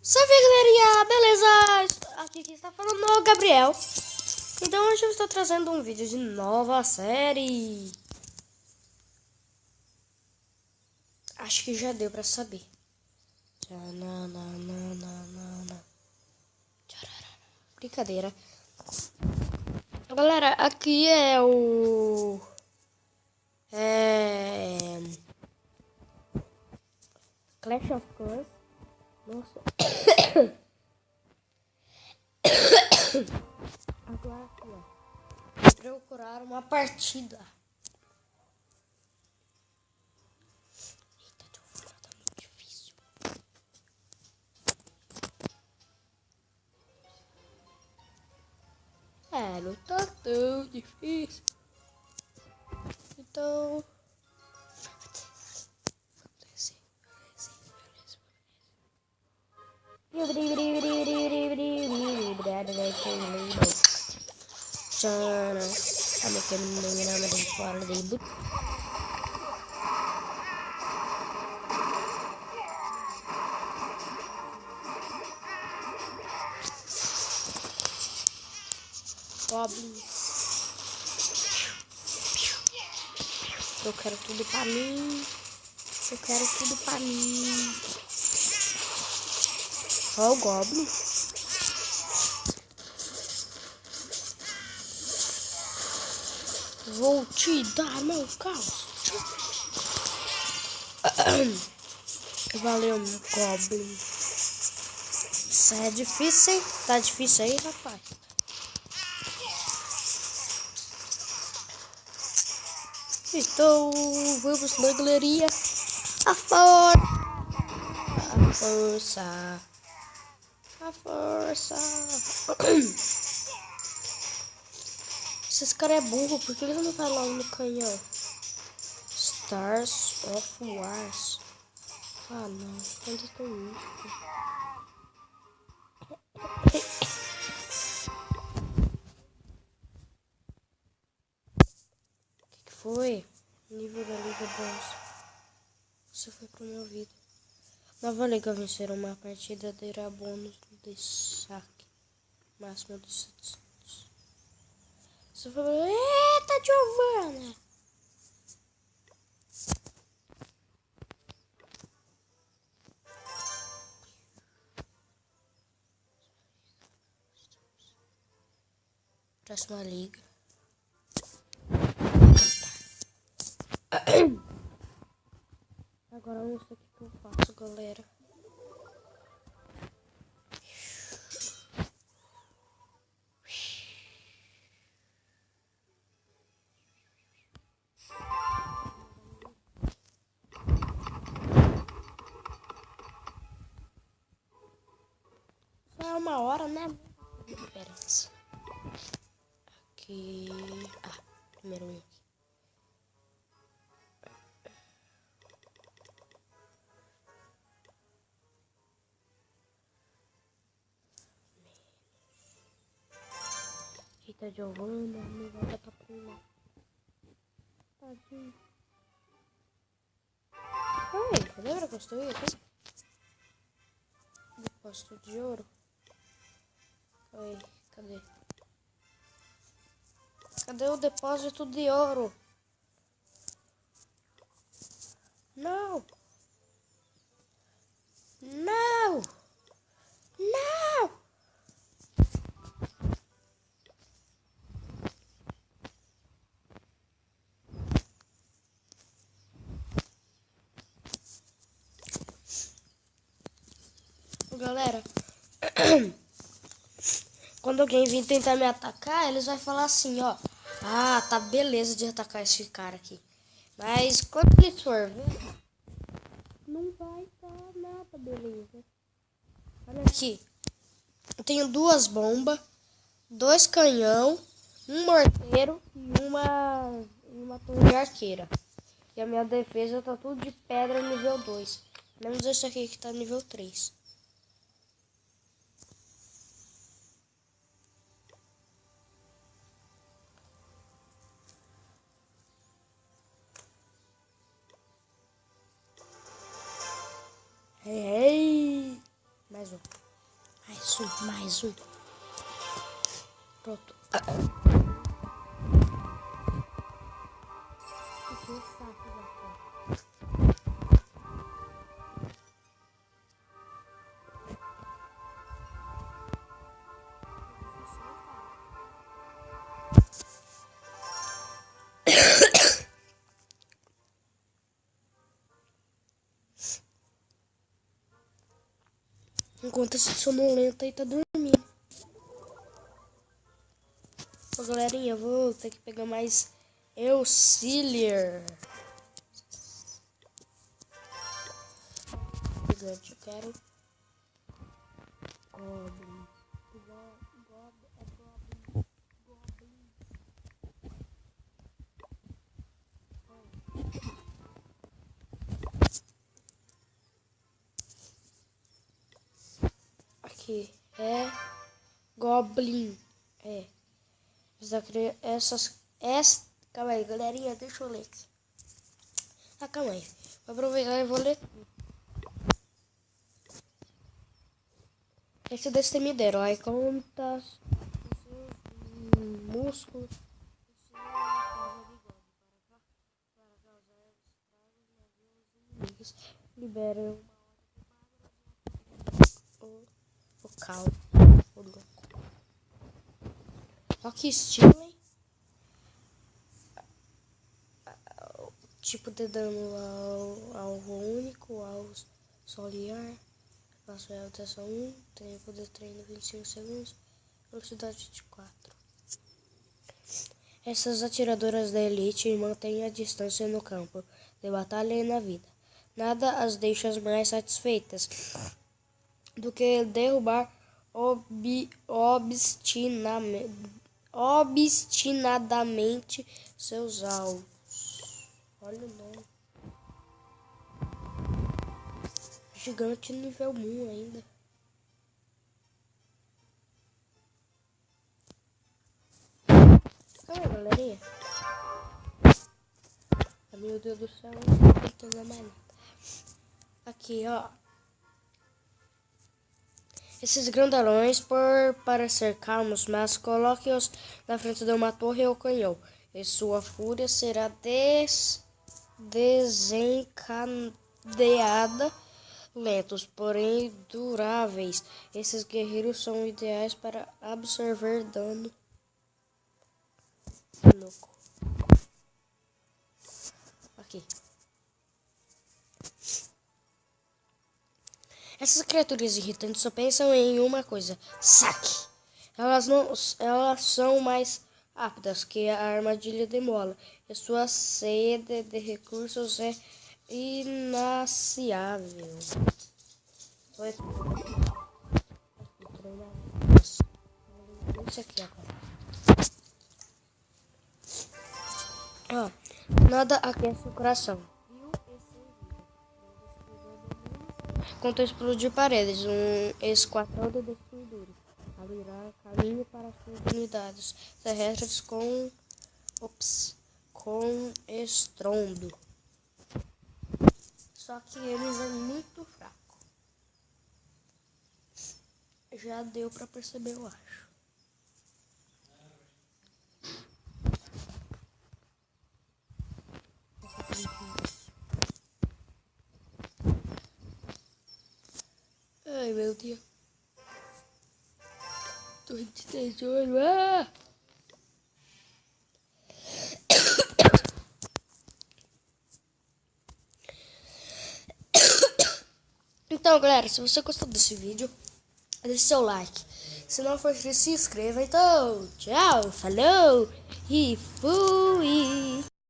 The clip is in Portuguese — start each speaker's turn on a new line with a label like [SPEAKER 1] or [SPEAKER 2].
[SPEAKER 1] Salve, galerinha, beleza? Aqui quem está falando é o Gabriel. Então hoje eu estou trazendo um vídeo de nova série. Acho que já deu pra saber. Brincadeira. Galera, aqui é o... Clash of Clans. Nossa. Agora aqui, ó. Procurar uma partida. Eita, tá muito difícil. Não tá tão difícil. Então... Goblins. Eu quero tudo pra mim. Eu quero tudo pra mim. Ó o Goblin. Vou te dar meu caos. Valeu, meu Goblin. Isso é difícil, hein? Tá difícil aí, rapaz. Então, vamos lá, galerinha. A força. A força. A força. Esses caras é burro, porque eles não vai logo no canhão. Stars of Wars. Ah, não. Onde tem isso? O que foi? Nível da Liga Bronze. Isso foi promovido. Nova Liga vencer uma partida terá bônus de saque. Máximo de 700. Isso foi... Eita, Giovana! Próxima liga. Agora eu não sei o que eu faço, galera. Só é uma hora, né? Diferença. Aqui. Ah, primeiro um aqui. Eita, Giovana, não vai dar pra pular. Tadinho. Ai, lembra que eu estou aqui? Depósito de ouro. Oi, cadê? Cadê o depósito de ouro? Não! Não! Não! Galera, quando alguém vir tentar me atacar, eles vão falar assim, ó. Ah, tá beleza de atacar esse cara aqui. Mas quando eles for ver, não vai dar nada beleza. Olha aqui. Eu tenho 2 bombas, 2 canhão, um morteiro e uma torre arqueira. E a minha defesa tá tudo de pedra nível 2. Menos esse aqui que tá nível 3. Ei! Mais Mais um. Mais um. Pronto. Que saco, velho. Enquanto esse sonolento aí tá dormindo. Ô, galerinha, eu vou ter que pegar mais Auxiliar. Gigante, eu quero Goblin. Aqui é Goblin. É. Calma aí, galerinha, deixa eu ler aqui. Calma aí. Vou aproveitar e vou ler. Esse desse me deram. Aí contas. Músculos. Libera o cal. O louco. Olha que estilo, hein? Tipo de dano ao alvo único, ao soliar. Passo a rotação 1, tempo de treino 25 segundos, velocidade 24. Essas atiradoras da elite mantêm a distância no campo de batalha e na vida. Nada as deixa mais satisfeitas do que derrubar obstinadamente seus alvos. Olha o nome. Gigante nível 1 ainda. Calma, galerinha. Meu Deus do céu, não tô entendendo mais nada. Aqui, ó. Esses grandalhões, por parecer calmos, mas coloque-os na frente de uma torre ou canhão, e sua fúria será desencadeada. Lentos, porém duráveis, esses guerreiros são ideais para absorver dano. Louco. Aqui. Essas criaturas irritantes só pensam em uma coisa: saque. Elas são mais rápidas que a armadilha de mola, e sua sede de recursos é inaciável. Isso aqui agora. Ó, nada aquece o coração. Quanto a explodir paredes, um esquadrão de destruidores abrirá caminho para suas unidades terrestres com estrondo. Só que eles é muito fraco. Já deu pra perceber, eu acho. Ai, meu Deus. Tô de tesouro. Então, galera, se você gostou desse vídeo, deixe seu like. Se não for inscrito, se inscreva. Então, tchau, falou e fui!